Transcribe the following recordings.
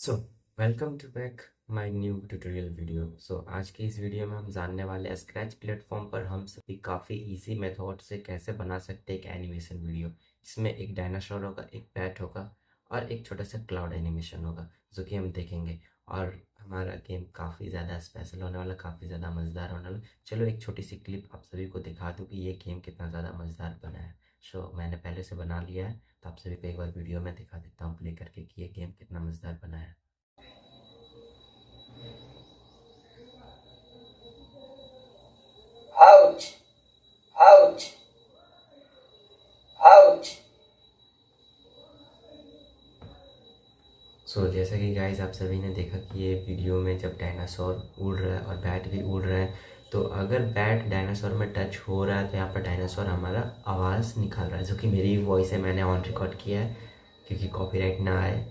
So welcome to back my new tutorial video. आज की इस वीडियो में हम जानने वाले हैं स्क्रैच प्लेटफॉर्म पर हम सभी काफ़ी इजी मेथड से कैसे बना सकते हैं एक एनिमेशन वीडियो, जिसमें एक डायनासोर होगा, एक बैट होगा और एक छोटा सा क्लाउड एनिमेशन होगा जो कि हम देखेंगे। और हमारा गेम काफ़ी ज़्यादा स्पेशल होने वाला, काफ़ी ज़्यादा मज़ेदार होने वाला। चलो एक छोटी सी क्लिप आप सभी को दिखा दूँ कि ये गेम कितना ज़्यादा मज़ेदार बना है। मैंने पहले से बना लिया है, तो आप सभी को एक बार वीडियो में दिखा देता हूँ प्ले करके कि ये गेम कितना मज़ेदार बना है। Ouch! Ouch! Ouch! जैसा कि गाइस आप सभी ने देखा कि ये वीडियो में जब डायनासोर उड़ रहा है और बैट भी उड़ रहा है, तो अगर बैट डायनासोर में टच हो रहा है तो यहाँ पर डायनासोर हमारा आवाज़ निकाल रहा है, जो कि मेरी वॉइस है, मैंने ऑन रिकॉर्ड किया है क्योंकि कॉपीराइट ना आए।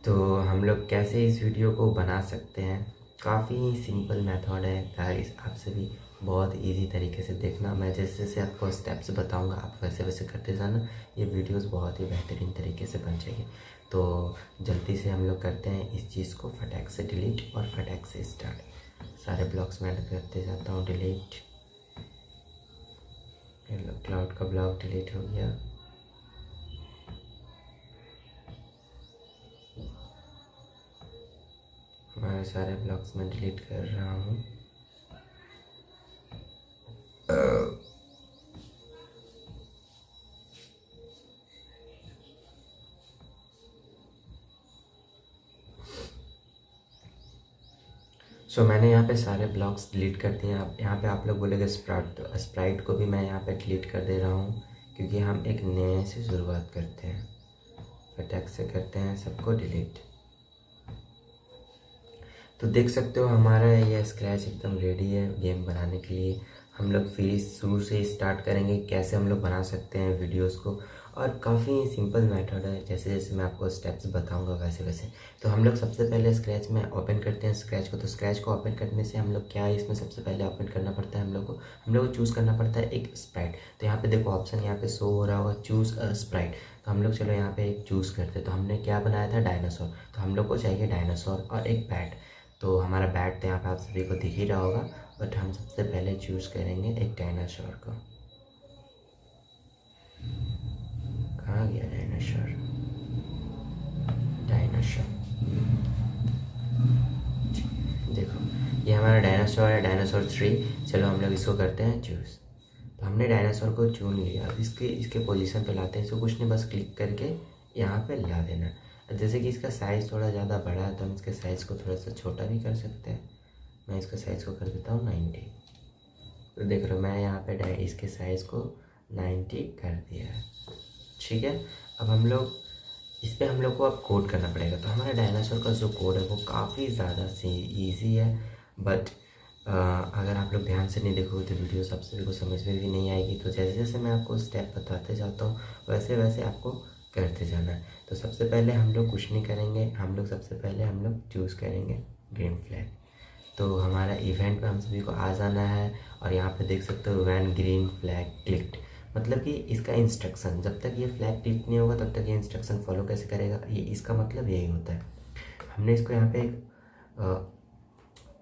तो हम लोग कैसे इस वीडियो को बना सकते हैं, काफ़ी सिंपल मेथड है गाइस। आप सभी बहुत इजी तरीके से देखना, मैं जैसे जैसे आपको स्टेप्स बताऊंगा आप वैसे वैसे करते जाना। ये वीडियोस बहुत ही बेहतरीन तरीके से बन जाएगी। तो जल्दी से हम लोग करते हैं इस चीज़ को, फटाक से डिलीट और फटाक से स्टार्ट। सारे ब्लॉक्स में ऐड करते जाता हूँ, डिलीट। क्लाउड का ब्लॉक डिलीट हो गया। हमारे सारे ब्लॉक्स में डिलीट कर रहा हूँ। मैंने यहाँ पे सारे ब्लॉक्स डिलीट कर दिए। आप यहाँ पे आप लोग बोलेंगे स्प्राइट, तो स्प्राइट को भी मैं यहाँ पे डिलीट कर दे रहा हूँ क्योंकि हम एक नए से शुरुआत करते हैं। फटाक से करते हैं सबको डिलीट। तो देख सकते हो हमारा ये स्क्रैच एकदम रेडी है गेम बनाने के लिए। हम लोग फिर शुरू से स्टार्ट करेंगे कैसे हम लोग बना सकते हैं वीडियोस को, और काफ़ी सिंपल मेथड है। जैसे जैसे मैं आपको स्टेप्स बताऊंगा वैसे वैसे। तो हम लोग सबसे पहले स्क्रैच में ओपन करते हैं स्क्रैच को। तो स्क्रैच को ओपन करने से हम लोग क्या है, इसमें सबसे पहले ओपन करना पड़ता है हम लोग को चूज़ करना पड़ता है एक स्प्राइट। तो यहाँ पे देखो ऑप्शन यहाँ पे शो हो रहा होगा, चूज़ अ स्प्राइट। तो हम लोग चलो यहाँ पे एक चूज़ करते। तो हमने क्या बनाया था, डायनासोर। तो हम लोग को चाहिए डायनासोर और एक बैट। तो हमारा बैट तो यहाँ पे आप सभी को दिख ही रहा होगा, बट हम सबसे पहले चूज़ करेंगे एक डायनासोर को। कहाँ गया डायनासोर? डायनासोर देखो, ये हमारा डायनासोर है, डायनासोर 3। चलो हम लोग इसको करते हैं चूज़। तो हमने डायनासोर को चुन लिया। अब इसके पोजीशन पे लाते हैं। इसको कुछ नहीं, बस क्लिक करके यहाँ पे ला देना। जैसे कि इसका साइज़ थोड़ा ज़्यादा बड़ा है तो हम इसके साइज़ को थोड़ा सा छोटा भी कर सकते हैं। मैं इसका साइज़ को कर देता हूँ 90। तो देख रहे हो मैं यहाँ पे इसके साइज़ को 90 कर दिया है। ठीक है, अब हम लोग इस पर हम लोग को अब कोड करना पड़ेगा। तो हमारा डायनासोर का जो कोड है वो काफ़ी ज़्यादा ईजी है, बट अगर आप लोग ध्यान से नहीं देखोगे तो वीडियो सब सभी को समझ में भी नहीं आएगी। तो जैसे जैसे मैं आपको स्टेप बताते जाता हूँ वैसे वैसे आपको करते जाना है। तो सबसे पहले हम लोग कुछ नहीं करेंगे, सबसे पहले हम लोग चूज़ करेंगे ग्रीन फ्लैग। तो हमारा इवेंट में हम सभी को आ जाना है और यहाँ पे देख सकते हो व्हेन ग्रीन फ्लैग क्लिक्ड, मतलब कि इसका इंस्ट्रक्शन, जब तक ये फ्लैग क्लिक नहीं होगा तब तक ये इंस्ट्रक्शन फॉलो कैसे करेगा, ये इसका मतलब यही होता है। हमने इसको यहाँ पे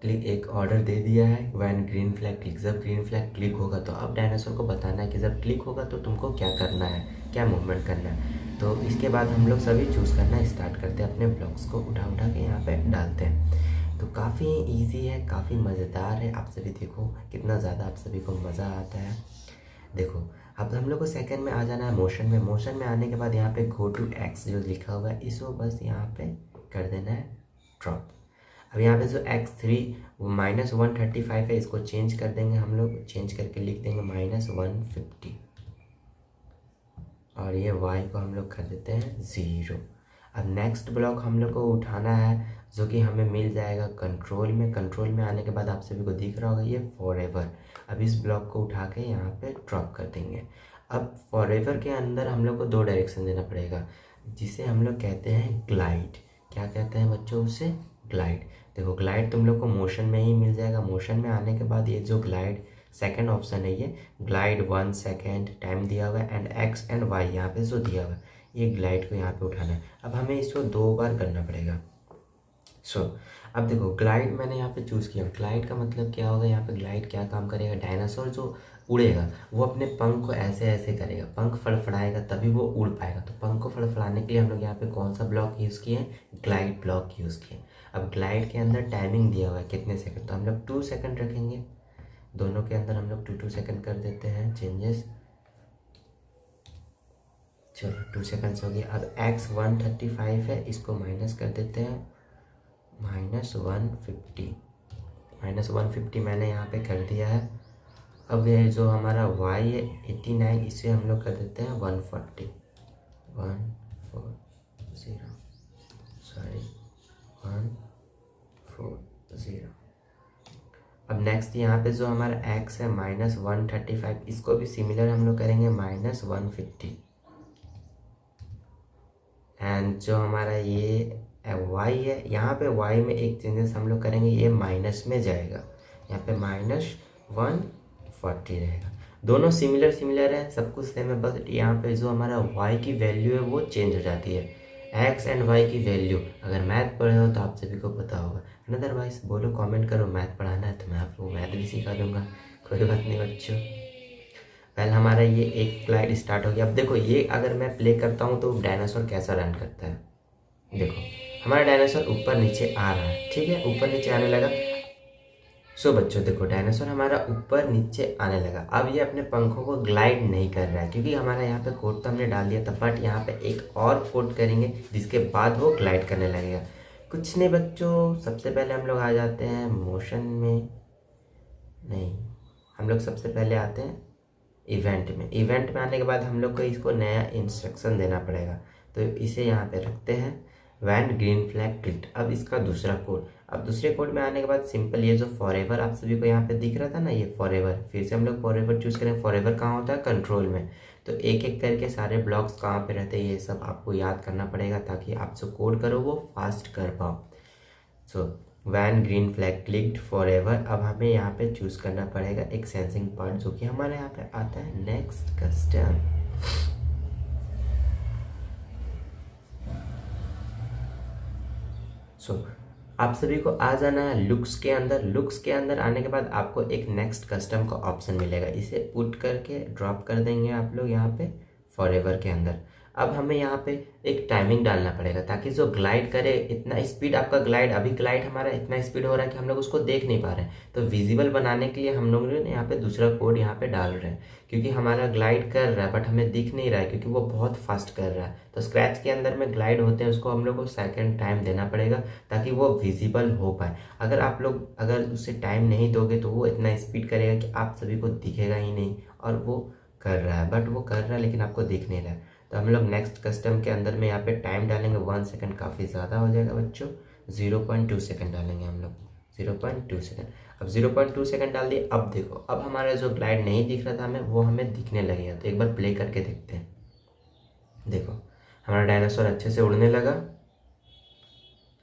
एक ऑर्डर दे दिया है, व्हेन ग्रीन फ्लैग क्लिक। जब ग्रीन फ्लैग क्लिक होगा तो अब डायनासोर को बताना है कि जब क्लिक होगा तो तुमको क्या करना है, क्या मूवमेंट करना है। तो इसके बाद हम लोग सभी चूज़ करना स्टार्ट करते हैं, अपने ब्लॉक्स को उठा उठा के यहाँ पे डालते हैं। तो काफ़ी इजी है, काफ़ी मज़ेदार है। आप सभी देखो कितना ज़्यादा आप सभी को मज़ा आता है। देखो अब हम लोग को सेकंड में आ जाना है मोशन में। मोशन में आने के बाद यहाँ पे गो टू एक्स जो लिखा हुआ है इसको बस यहाँ पे कर देना है ड्रॉप। अब यहाँ पे जो x3 -135 है इसको चेंज कर देंगे, हम लोग चेंज करके लिख देंगे -150, और ये y को हम लोग कर देते हैं 0। अब नेक्स्ट ब्लॉक हम लोग को उठाना है जो कि हमें मिल जाएगा कंट्रोल में। कंट्रोल में आने के बाद आप सभी को दिख रहा होगा ये फॉरएवर। अब इस ब्लॉक को उठा के यहाँ पे ड्रॉप कर देंगे। अब फॉरएवर के अंदर हम लोग को 2 डायरेक्शन देना पड़ेगा, जिसे हम लोग कहते हैं ग्लाइड। क्या कहते हैं बच्चों उसे? ग्लाइड। देखो ग्लाइड तुम लोग को मोशन में ही मिल जाएगा। मोशन में आने के बाद ये जो ग्लाइड सेकंड ऑप्शन है ये ग्लाइड 1 सेकेंड टाइम दिया हुआ है एंड एक्स एंड वाई यहाँ पे जो दिया हुआ है, ये ग्लाइड को यहाँ पे उठाना है। अब हमें इसको 2 बार करना पड़ेगा। अब देखो ग्लाइड मैंने यहाँ पे चूज़ किया। ग्लाइड का मतलब क्या होगा, यहाँ पे ग्लाइड क्या काम करेगा, डायनासोर जो उड़ेगा वो अपने पंख को ऐसे ऐसे करेगा, पंख फड़फड़ाएगा तभी वो उड़ पाएगा। तो पंख को फड़फड़ाने के लिए हम लोग यहाँ पे कौन सा ब्लॉक यूज़ किए हैं, ग्लाइड ब्लॉक यूज़ किए। अब ग्लाइड के अंदर टाइमिंग दिया हुआ है कितने सेकंड, तो हम लोग 2 सेकंड रखेंगे। दोनों के अंदर हम लोग 2 सेकंड कर देते हैं चेंजेस। चलो 2 सेकंड्स हो गया। अब x 135 है, इसको माइनस कर देते हैं -150 मैंने यहाँ पे कर दिया है। अब ये जो हमारा y है 89, इसे हम लोग कर देते हैं 140 140। अब नेक्स्ट यहाँ पे जो हमारा x है -135, इसको भी सिमिलर हम लोग करेंगे -150। एंड जो हमारा ये y है, यहाँ पे y में एक चेंजेस हम लोग करेंगे, ये माइनस में जाएगा, यहाँ पे -140 रहेगा। दोनों सिमिलर है, सब कुछ सेम है, बस यहाँ पे जो हमारा y की वैल्यू है वो चेंज हो जाती है। x एंड y की वैल्यू अगर मैथ पढ़े हो तो आप सभी को पता होगा, अदरवाइज बोलो कमेंट करो मैथ पढ़ाना है तो मैं आपको मैथ भी सिखा दूंगा, कोई बात नहीं बच्चों। पहले हमारा ये एक ग्लाइड स्टार्ट हो गया। अब देखो ये अगर मैं प्ले करता हूँ तो डायनासोर कैसा रन करता है, देखो हमारा डायनासोर ऊपर नीचे आ रहा है, ठीक है, ऊपर नीचे आने लगा। बच्चों देखो डायनासोर हमारा ऊपर नीचे आने लगा। अब ये अपने पंखों को ग्लाइड नहीं कर रहा है क्योंकि हमारा यहाँ पे कोड तो हमने डाल दिया था, बट यहाँ पे एक और कोड करेंगे जिसके बाद वो ग्लाइड करने लगेगा। कुछ नहीं बच्चों, सबसे पहले हम लोग आ जाते हैं मोशन में, नहीं हम लोग सबसे पहले आते हैं इवेंट में आने के बाद हम लोग को इसको नया इंस्ट्रक्शन देना पड़ेगा। तो इसे यहाँ पे रखते हैं वैन ग्रीन फ्लैग क्लिक्ड। अब इसका दूसरा कोड, अब दूसरे कोड में आने के बाद सिंपल ये जो फॉरएवर आप सभी को यहाँ पे दिख रहा था ना, ये फॉरएवर, फिर से हम लोग फॉरएवर चूज़ करें। फॉरएवर कहाँ होता है, कंट्रोल में। तो एक एक करके सारे ब्लॉक्स कहाँ पे रहते हैं ये सब आपको याद करना पड़ेगा ताकि आप जो कोड करो वो फास्ट कर पाओ। When green flag clicked forever. अब हमें यहाँ पे चूज़ करना पड़ेगा एक सेंसिंग पार्ट जो कि हमारे यहाँ पे आता है नेक्स्ट कस्टम। आप सभी को आ जाना है लुक्स के अंदर। लुक्स के अंदर आने के बाद आपको एक नेक्स्ट कस्टम का ऑप्शन मिलेगा, इसे पुट करके ड्रॉप कर देंगे आप लोग यहाँ पे फॉरएवर के अंदर। अब हमें यहाँ पे एक टाइमिंग डालना पड़ेगा ताकि जो ग्लाइड करे, इतना स्पीड आपका ग्लाइड, अभी ग्लाइड हमारा इतना स्पीड हो रहा है कि हम लोग उसको देख नहीं पा रहे हैं। तो विजिबल बनाने के लिए हम लोग ने यहाँ पे दूसरा कोड यहाँ पे डाल रहे हैं क्योंकि हमारा ग्लाइड कर रहा है बट हमें दिख नहीं रहा है क्योंकि वो बहुत फास्ट कर रहा है। तो स्क्रैच के अंदर में ग्लाइड होते हैं, उसको हम लोग को सेकेंड टाइम देना पड़ेगा ताकि वो विजिबल हो पाए। अगर उससे टाइम नहीं दोगे तो वो इतना स्पीड करेगा कि आप सभी को दिखेगा ही नहीं, और वो कर रहा है बट वो कर रहा है लेकिन आपको दिख नहीं रहा है। तो हम लोग नेक्स्ट कस्टम के अंदर में यहाँ पे टाइम डालेंगे 1 सेकंड, काफ़ी ज़्यादा हो जाएगा बच्चों। 0.2 सेकंड डालेंगे हम लोग, 0.2 सेकंड। अब 0.2 सेकंड डाल दिए। अब देखो अब हमारा जो ग्लाइड नहीं दिख रहा था हमें, वो हमें दिखने लगेगा। तो एक बार प्ले करके देखते हैं। देखो हमारा डायनासोर अच्छे से उड़ने लगा।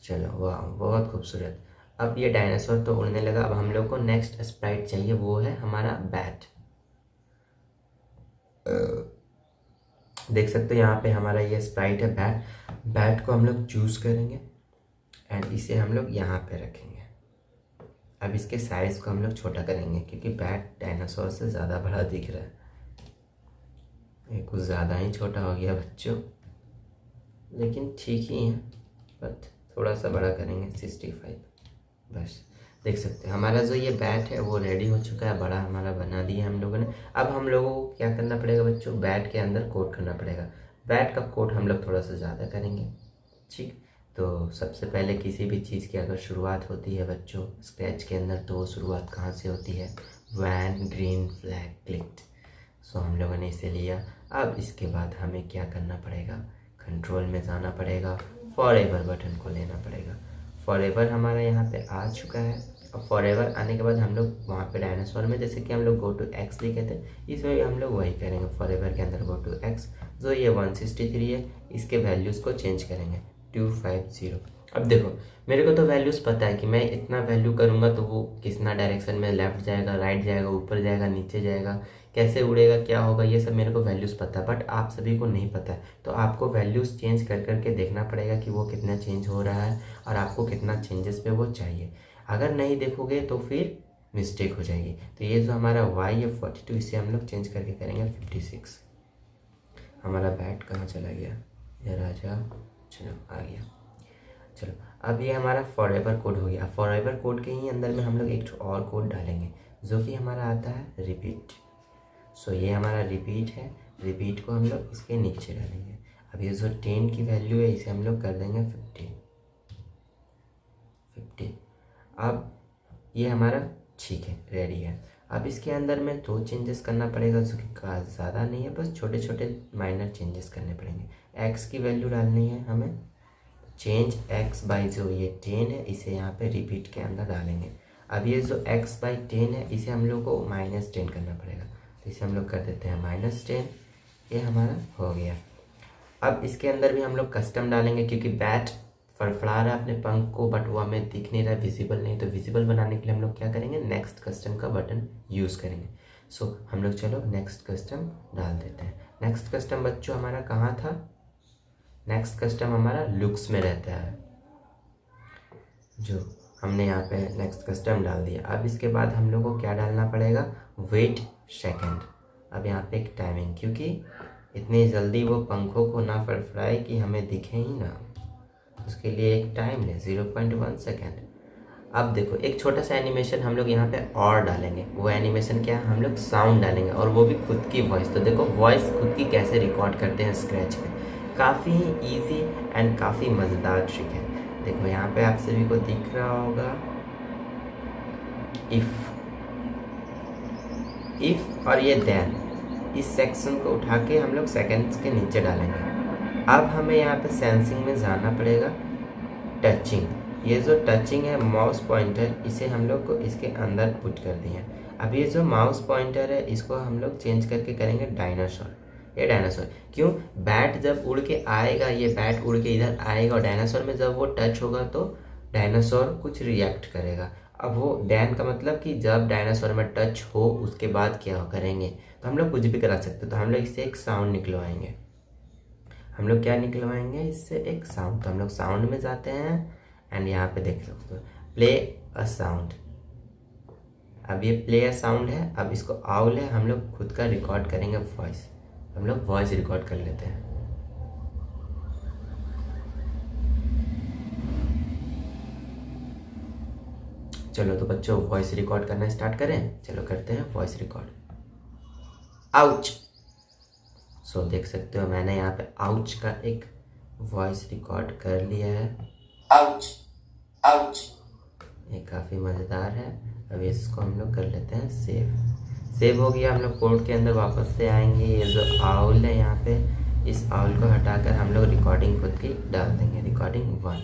चलो वाह बहुत खूबसूरत। अब ये डायनासोर तो उड़ने लगा। अब हम लोग को नेक्स्ट स्प्राइट चाहिए, वो है हमारा बैट। देख सकते हो यहाँ पे हमारा ये स्प्राइट है बैट। बैट को हम लोग चूज़ करेंगे एंड इसे हम लोग यहाँ पे रखेंगे। अब इसके साइज़ को हम लोग छोटा करेंगे क्योंकि बैट डायनासोर से ज़्यादा बड़ा दिख रहा है। ये कुछ ज़्यादा ही छोटा हो गया बच्चों, लेकिन ठीक ही है, बट थोड़ा सा बड़ा करेंगे 65 बस। देख सकते हैं हमारा जो ये बैट है वो रेडी हो चुका है, बड़ा हमारा बना दिया हम लोगों ने। अब हम लोगों को क्या करना पड़ेगा बच्चों, बैट के अंदर कोड करना पड़ेगा। बैट का कोड हम लोग थोड़ा सा ज़्यादा करेंगे, ठीक। तो सबसे पहले किसी भी चीज़ की अगर शुरुआत होती है बच्चों स्क्रैच के अंदर, तो वो शुरुआत कहाँ से होती है, वैन ग्रीन फ्लैग क्लिक्ड। सो हम लोगों ने इसे लिया। अब इसके बाद हमें क्या करना पड़ेगा, कंट्रोल में जाना पड़ेगा, फॉरएवर बटन को लेना पड़ेगा। फॉरएवर हमारा यहाँ पे आ चुका है। अब फॉरएवर आने के बाद हम लोग वहाँ पे डायनासोर में जैसे कि हम लोग गो टू एक्स लिखे थे, इसमें भी हम लोग वही करेंगे। फॉरएवर के अंदर गो टू एक्स, जो ये 163 है, इसके वैल्यूज़ को चेंज करेंगे 250। अब देखो मेरे को तो वैल्यूज़ पता है कि मैं इतना वैल्यू करूँगा तो वो कितना डायरेक्शन में लेफ़्ट जाएगा, राइट जाएगा, ऊपर जाएगा, नीचे जाएगा, कैसे उड़ेगा, क्या होगा, ये सब मेरे को वैल्यूज़ पता है। बट आप सभी को नहीं पता है, तो आपको वैल्यूज़ चेंज कर करके देखना पड़ेगा कि वो कितना चेंज हो रहा है और आपको कितना चेंजेस पे वो चाहिए। अगर नहीं देखोगे तो फिर मिस्टेक हो जाएगी। तो ये जो हमारा y है 42, इसे हम लोग चेंज करके करेंगे 56। हमारा बैट कहाँ चला गया, ये राजा, चलो आ गया। चलो अब ये हमारा फॉरएवर कोड हो गया। फॉरएवर कोड के ही अंदर में हम लोग एक और कोड डालेंगे जो कि हमारा आता है रिपीट। सो ये हमारा रिपीट है, रिपीट को हम लोग इसके नीचे डालेंगे। अब ये जो 10 की वैल्यू है इसे हम लोग कर देंगे 50। अब ये हमारा ठीक है, रेडी है। अब इसके अंदर में 2 चेंजेस करना पड़ेगा जो कि ज़्यादा नहीं है, बस छोटे छोटे माइनर चेंजेस करने पड़ेंगे। x की वैल्यू डालनी है हमें, चेंज x बाई जो ये 10 है इसे यहाँ पे रिपीट के अंदर डालेंगे। अब ये जो x बाई 10 है इसे हम लोग को -10 करना पड़ेगा, तो इसे हम लोग कर देते हैं -10। ये हमारा हो गया। अब इसके अंदर भी हम लोग कस्टम डालेंगे क्योंकि बैट फड़फड़ा रहा है अपने पंख को, बट वो हमें दिख नहीं रहा, विजिबल नहीं। तो विजिबल बनाने के लिए हम लोग क्या करेंगे, नेक्स्ट कस्टम का बटन यूज़ करेंगे। सो हम लोग चलो नेक्स्ट कस्टम डाल देते हैं। नेक्स्ट कस्टम बच्चों हमारा कहाँ था, नेक्स्ट कस्टम हमारा लुक्स में रहता है, जो हमने यहाँ पे नेक्स्ट कस्टम डाल दिया। अब इसके बाद हम लोग को क्या डालना पड़ेगा, वेट सेकंड। अब यहाँ पे एक टाइमिंग, क्योंकि इतनी जल्दी वो पंखों को ना फड़फड़ाए कि हमें दिखे ही ना, उसके लिए एक टाइम है 0.1 सेकेंड। अब देखो एक छोटा सा एनिमेशन हम लोग यहाँ पे और डालेंगे। वो एनिमेशन क्या है, हम लोग साउंड डालेंगे और वो भी खुद की वॉइस। तो देखो वॉइस खुद की कैसे रिकॉर्ड करते हैं स्क्रैच पे, काफ़ी इजी एंड काफ़ी मज़ेदार ट्रिक है। देखो यहाँ पे आप सभी को दिख रहा होगा इफ़ और ये देन, इस सेक्शन को उठा के हम लोग सेकेंड्स के नीचे डालेंगे। अब हमें यहाँ पे सेंसिंग में जाना पड़ेगा, टचिंग। ये जो टचिंग है माउस पॉइंटर, इसे हम लोग को इसके अंदर पुट कर दिए। अब ये जो माउस पॉइंटर है इसको हम लोग चेंज करके करेंगे डायनासोर। ये डायनासोर क्यों, बैट जब उड़ के आएगा, ये बैट उड़ के इधर आएगा और डायनासोर में जब वो टच होगा तो डायनासोर कुछ रिएक्ट करेगा। अब वो डैन का मतलब कि जब डायनासोर में टच हो उसके बाद क्या करेंगे, तो हम लोग कुछ भी करा सकते। तो हम लोग इससे एक साउंड निकलवाएंगे। हम लोग क्या निकलवाएंगे इससे, एक साउंड। तो हम लोग साउंड में जाते हैं एंड यहाँ पे देख सकते हो प्ले अ साउंड। अब ये प्ले अ साउंड है। अब इसको आउल है, हम लोग खुद का रिकॉर्ड करेंगे वॉइस। हम लोग वॉइस रिकॉर्ड कर लेते हैं। चलो तो बच्चों वॉइस रिकॉर्ड करना स्टार्ट करें। चलो करते हैं वॉइस रिकॉर्ड। आउच। सो देख सकते हो मैंने यहाँ पे आउच का एक वॉइस रिकॉर्ड कर लिया है। Ouch ouch. ये काफ़ी मज़ेदार है। अब इसको हम लोग कर लेते हैं सेव हो गया। हम लोग कोड के अंदर वापस से आएंगे। ये जो आउल है यहाँ पे, इस आउल को हटाकर हम लोग रिकॉर्डिंग खुद की डाल देंगे, रिकॉर्डिंग 1।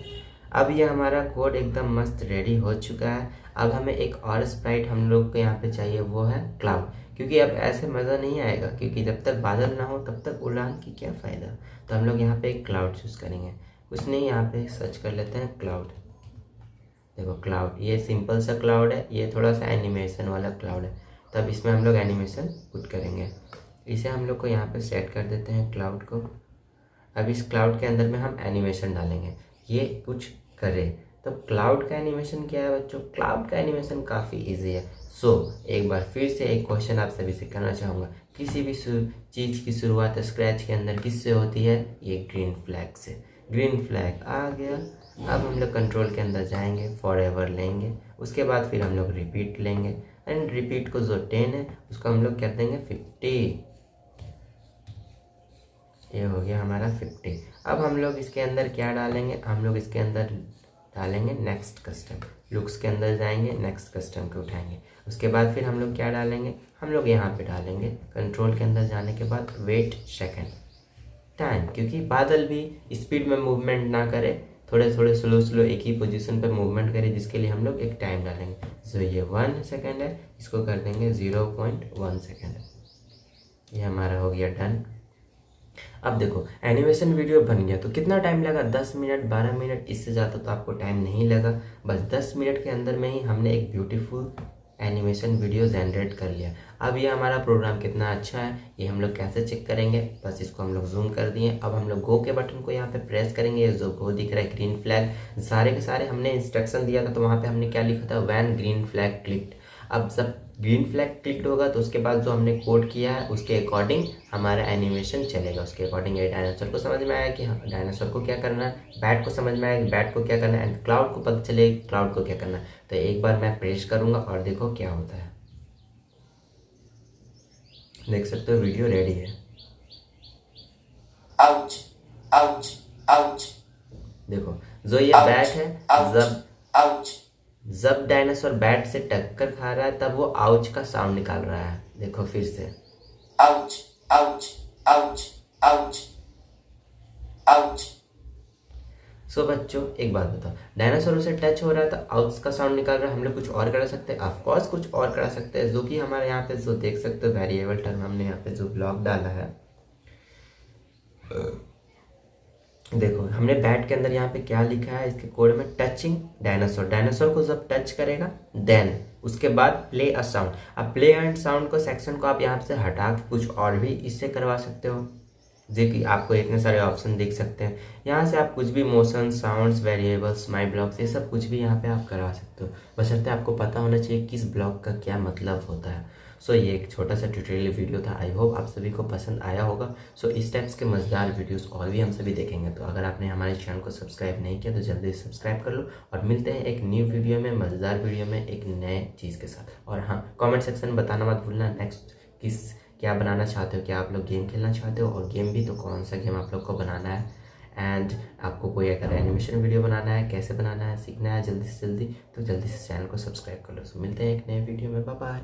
अब ये हमारा कोड एकदम मस्त रेडी हो चुका है। अब हमें एक और स्प्राइट हम लोग को यहाँ पे चाहिए, वो है क्लाउड। क्योंकि अब ऐसे मज़ा नहीं आएगा, क्योंकि जब तक बादल ना हो तब तक उड़ान की क्या फ़ायदा। तो हम लोग यहाँ पे एक क्लाउड चूज़ करेंगे। कुछ नहीं, यहाँ पे सर्च कर लेते हैं क्लाउड। देखो क्लाउड, ये सिंपल सा क्लाउड है, ये थोड़ा सा एनिमेशन वाला क्लाउड है। तब इसमें हम लोग एनिमेशन पुट करेंगे। इसे हम लोग को यहाँ पे सेट कर देते हैं क्लाउड को। अब इस क्लाउड के अंदर में हम एनिमेशन डालेंगे, ये कुछ करे। तो क्लाउड का एनिमेशन क्या है बच्चों, क्लाउड का एनिमेशन काफ़ी इजी है। एक बार फिर से एक क्वेश्चन आप सभी से करना चाहूँगा। किसी भी चीज़ की शुरुआत स्क्रैच के अंदर किससे होती है, ये ग्रीन फ्लैग से। ग्रीन फ्लैग आ गया। अब हम लोग कंट्रोल के अंदर जाएंगे, फॉरएवर लेंगे, उसके बाद फिर हम लोग रिपीट लेंगे एंड रिपीट को जो 10 है उसको हम लोग कर देंगे 50। ये हो गया हमारा 50। अब हम लोग इसके अंदर क्या डालेंगे, हम लोग इसके अंदर डालेंगे नेक्स्ट कस्टम। लुक्स के अंदर जाएंगे, नेक्स्ट कस्टम को उठाएंगे। उसके बाद फिर हम लोग क्या डालेंगे, हम लोग यहाँ पे डालेंगे कंट्रोल के अंदर जाने के बाद वेट सेकंड टाइम, क्योंकि बादल भी स्पीड में मूवमेंट ना करे, थोड़े थोड़े स्लो एक ही पोजीशन पे मूवमेंट करे, जिसके लिए हम लोग एक टाइम डालेंगे। जो ये 1 सेकेंड है इसको कर देंगे 0.1 सेकेंड। ये हमारा हो गया डन। अब देखो एनिमेशन वीडियो बन गया तो कितना टाइम लगा, 10 मिनट 12 मिनट, इससे ज़्यादा तो आपको टाइम नहीं लगा। बस 10 मिनट के अंदर में ही हमने एक ब्यूटीफुल एनिमेशन वीडियो जनरेट कर लिया। अब ये हमारा प्रोग्राम कितना अच्छा है ये हम लोग कैसे चेक करेंगे, बस इसको हम लोग जूम कर दिए। अब हम लोग गो के बटन को यहाँ पे प्रेस करेंगे, ये जो गो दिख रहा है ग्रीन फ्लैग, सारे के सारे हमने इंस्ट्रक्शन दिया था तो वहाँ पे हमने क्या लिखा था, व्हेन ग्रीन फ्लैग क्लिक्ड। अब जब ग्रीन फ्लैग क्लिक्ड होगा तो उसके बाद जो हमने कोड किया है उसके अकॉर्डिंग हमारा एनिमेशन चलेगा। उसके अकॉर्डिंग ये डायनासोर को समझ में आया कि हाँ डायनासोर को क्या करना है, बैट को समझ में आया कि बैट को क्या करना है, एंड क्लाउड को पता चले क्लाउड को क्या करना है। तो एक बार मैं प्रेस करूँगा और देखो क्या होता है, देख सकते हो वीडियो रेडी है। ouch, ouch, ouch, देखो जो ये बैट है, जब ouch, जब डायनासोर बैट से टक्कर खा रहा है तब वो आउच का साउंड निकाल रहा है। देखो फिर से ouch, ouch, ouch, ouch, ouch, सो बच्चों एक बात बताओ, डायनासोर से टच हो रहा है तो आउच का साउंड निकाल रहा है, हम लोग कुछ और करा सकते हैं? ऑफकोर्स कुछ और करा सकते हैं, जो कि हमारे यहाँ पे जो देख सकते हो वेरिएबल टर्म हमने यहाँ पे जो ब्लॉक डाला है। देखो हमने बैट के अंदर यहाँ पे क्या लिखा है, इसके कोड में टचिंग डायनासोर, डायनासोर को जब टच करेगा देन उसके बाद प्ले अ साउंड। अब प्ले एंड साउंड को सेक्शन को आप यहाँ से हटा के कुछ और भी इससे करवा सकते हो, जो कि आपको इतने सारे ऑप्शन दिख सकते हैं। यहाँ से आप कुछ भी मोशन, साउंड्स, वेरिएबल्स, माई ब्लॉक्स, ये सब कुछ भी यहाँ पे आप करवा सकते हो, बशर्ते आपको पता होना चाहिए किस ब्लॉक का क्या मतलब होता है। सो ये एक छोटा सा ट्यूटोरियल वीडियो था, आई होप आप सभी को पसंद आया होगा। सो इस टाइप्स के मज़ेदार वीडियोस और भी हम सभी देखेंगे, तो अगर आपने हमारे चैनल को सब्सक्राइब नहीं किया तो जल्दी से सब्सक्राइब कर लो और मिलते हैं एक न्यू वीडियो में, मज़ेदार वीडियो में एक नए चीज़ के साथ। और हाँ, कमेंट सेक्शन में बताना मत भूलना नेक्स्ट क्या बनाना चाहते हो, क्या आप लोग गेम खेलना चाहते हो, और गेम भी तो कौन सा गेम आप लोग को बनाना है, एंड आपको कोई अगर एनिमेशन वीडियो बनाना है, कैसे बनाना है, सीखना है जल्दी से जल्दी, तो जल्दी से चैनल को सब्सक्राइब कर लो। सो मिलते हैं एक नए वीडियो में, बाय बाय।